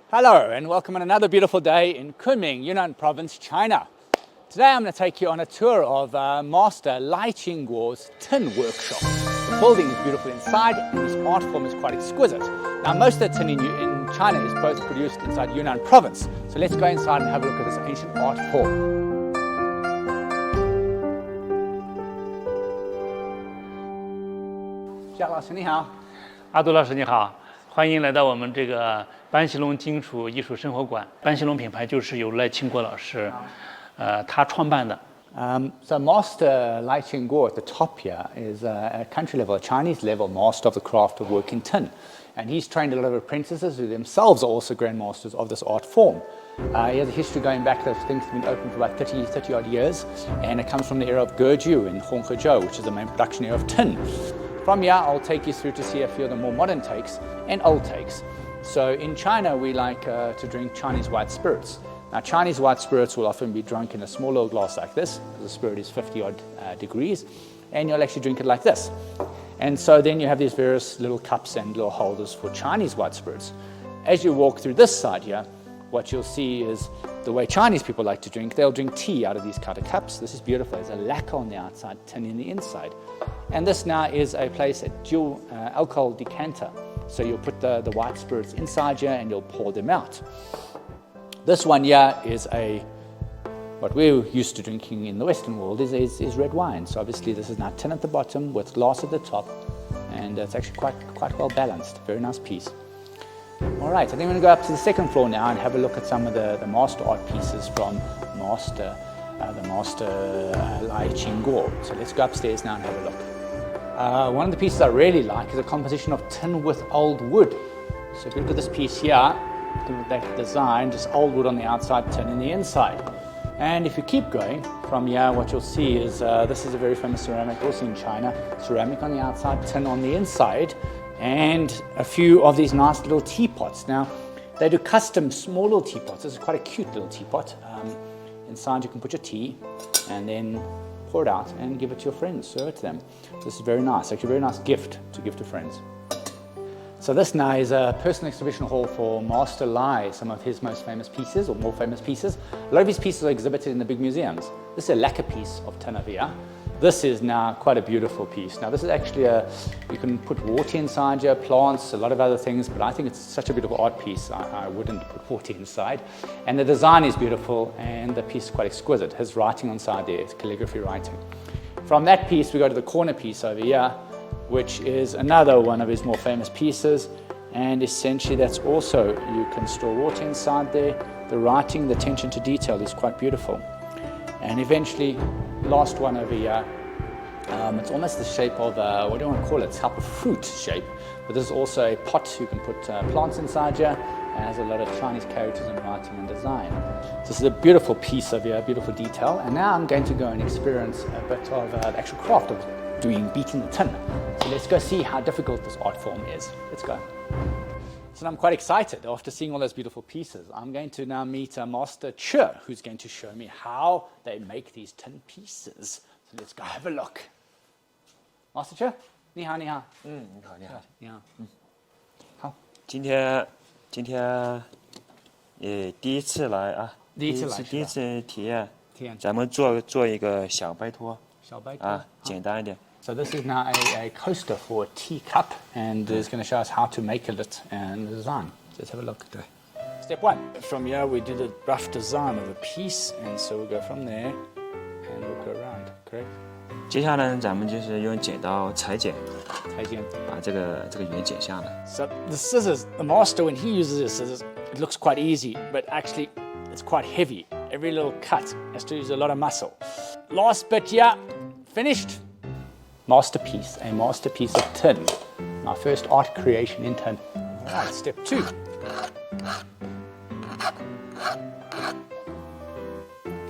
Hello and welcome on another beautiful day in Kunming, Yunnan Province, China. Today I'm going to take you on a tour of Master Lai Qingguo's tin workshop. The building is beautiful inside and his art form is quite exquisite. Now most of the tin in China is both produced inside Yunnan Province. So let's go inside and have a look at this ancient art form. 夏老师你好，阿杜老师你好，欢迎来到我们这个斑锡龙金属艺术生活馆。斑锡龙品牌就是由赖清国老师，他创办的。So Master Lai Qingguo at the top here is a country level, a Chinese level master of the craft of working tin. And he's trained a lot of apprentices who themselves are also grandmasters of this art form. He has a history going back, those things have been open for about 30 odd years. And it comes from the era of Geju in Hongzhou, which is the main production area of tin. From here, I'll take you through to see a few of the more modern takes and old takes. So in China, we like to drink Chinese white spirits. Now, Chinese white spirits will often be drunk in a small little glass like this, because the spirit is 50 odd degrees, and you'll actually drink it like this. And so then you have these various little cups and little holders for Chinese white spirits. As you walk through this side here, what you'll see is the way Chinese people like to drink. They'll drink tea out of these kind of cups. This is beautiful. There's a lacquer on the outside, tin in the inside. And this now is a place, a dual alcohol decanter. So you'll put the white spirits inside here and you'll pour them out. This one here is what we're used to drinking in the Western world is red wine. So obviously this is now tin at the bottom with glass at the top. And it's actually quite well balanced. Very nice piece. All right, I think we're going to go up to the second floor now and have a look at some of the master art pieces from the Master Lai Qingguo. So let's go upstairs now and have a look. One of the pieces I really like is a composition of tin with old wood. So if you look at this piece here, with that design, just old wood on the outside, tin in the inside. And if you keep going from here, what you'll see is this is a very famous ceramic also in China. Ceramic on the outside, tin on the inside. And a few of these nice little teapots. Now, they do custom small little teapots. This is quite a cute little teapot. Inside you can put your tea and then pour it out and give it to your friends, serve it to them. This is very nice, actually a very nice gift to give to friends. So this now is a personal exhibition hall for Master Lai, some of his most famous pieces or more famous pieces. A lot of his pieces are exhibited in the big museums. This is a lacquer piece of tin over here. This is now quite a beautiful piece. Now this is actually you can put water inside here, plants, a lot of other things, but I think it's such a beautiful art piece, I wouldn't put water inside. And the design is beautiful and the piece is quite exquisite. His writing on side there is calligraphy writing. From that piece we go to the corner piece over here, which is another one of his more famous pieces. And essentially that's also, you can store water inside there. The writing, the attention to detail is quite beautiful. And eventually, last one over here, it's almost the shape of, what do you want to call it? It's type of fruit shape. But there's also a pot, you can put plants inside here, and has a lot of Chinese characters and writing and design. So this is a beautiful piece of here, beautiful detail. And now I'm going to go and experience a bit of the actual craft of beating the tin. So let's go see how difficult this art form is. Let's go. So I'm quite excited after seeing all those beautiful pieces. I'm going to now meet Master Che, who's going to show me how they make these tin pieces. So let's go have a look. Master Che, 你好，你好。你好，你好，你好。好。今天第一次来啊，第一次体验，咱们做一个小白托，简单一点。So this is now a coaster for a teacup, and it's going to show us how to make it and the design. So let's have a look at that. Step one. From here we did a rough design of a piece, and so we'll go from there and we'll go around, correct? 接下来咱们就是用剪刀裁剪，把这个圆剪下来。So the scissors, the master when he uses his scissors, it looks quite easy, but actually it's quite heavy. Every little cut has to use a lot of muscle. Last bit here, finished. Masterpiece, a masterpiece of tin. My first art creation in tin. All right, step two.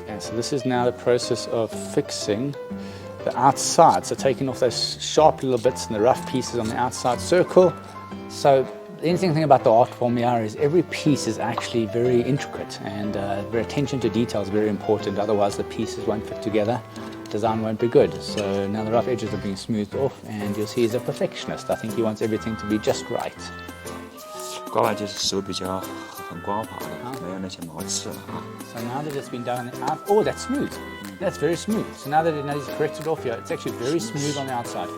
Okay, so this is now the process of fixing the outside. So taking off those sharp little bits and the rough pieces on the outside circle. So the interesting thing about the art form here is every piece is actually very intricate, and very attention to detail is very important. Otherwise the pieces won't fit together. Design won't be good. So now the rough edges are being smoothed off, and you'll see he's a perfectionist. I think he wants everything to be just right. 刮完就是手比较很光滑的，没有那些毛刺了啊。So now that it's been done, oh, that's smooth. That's very smooth. So now that it's corrected off here, it's actually very smooth on the outside.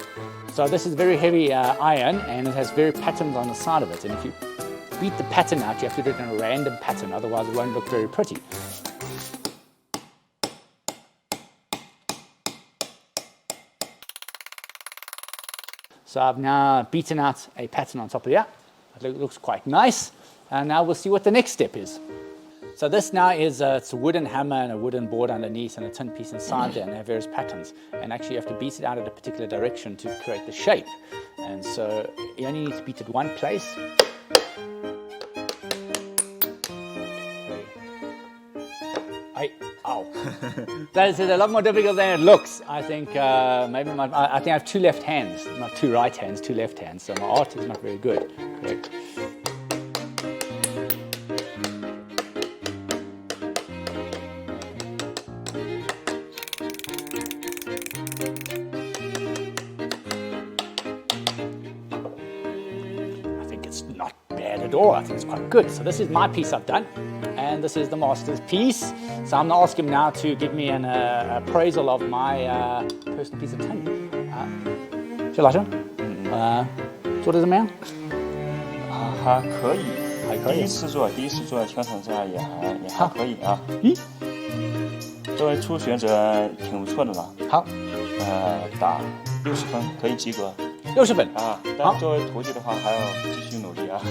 So this is very heavy iron, and it has very patterns on the side of it. And if you beat the pattern out, you have to do it in a random pattern, otherwise it won't look very pretty. So I've now beaten out a pattern on top of here. It looks quite nice. And now we'll see what the next step is. So this now is it's a wooden hammer and a wooden board underneath and a tin piece inside there, and they have various patterns. And actually you have to beat it out in a particular direction to create the shape. And so you only need to beat it one place. Ow. That is a lot more difficult than it looks. I think maybe I think I have two left hands, not two right hands, two left hands. So my art is not very good. Correct. I think it's not bad at all. I think it's quite good. So this is my piece I've done. And this is the master's piece. So I'm going to ask him now to give me an appraisal of my personal piece of tin. Shall I show? 做得怎么样？还可以，第一次做全程这样也还可以啊。作为初学者挺不错的了。好，打60分可以及格。60分啊，但作为徒弟的话还要继续努力啊。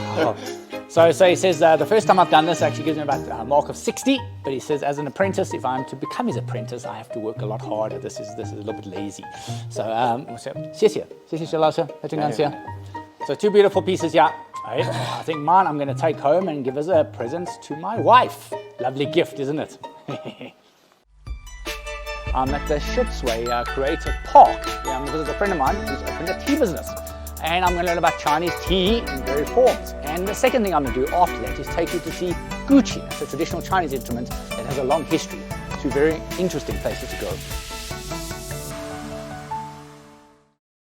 So he says the first time I've done this actually gives me about a mark of 60, but he says as an apprentice, if I'm to become his apprentice, I have to work a lot harder. This is a little bit lazy. So 谢谢薛老师，非常感谢。So 2 beautiful pieces here. I think mine I'm going to take home and give as a present to my wife. Lovely gift, isn't it? I'm at the Shipsway Creative Park. I'm with a friend of mine who's opened a tea business. And I'm going to learn about Chinese tea in various forms. And the second thing I'm going to do after that is take you to see guqin. It's a traditional Chinese instrument that has a long history. 2 very interesting places to go.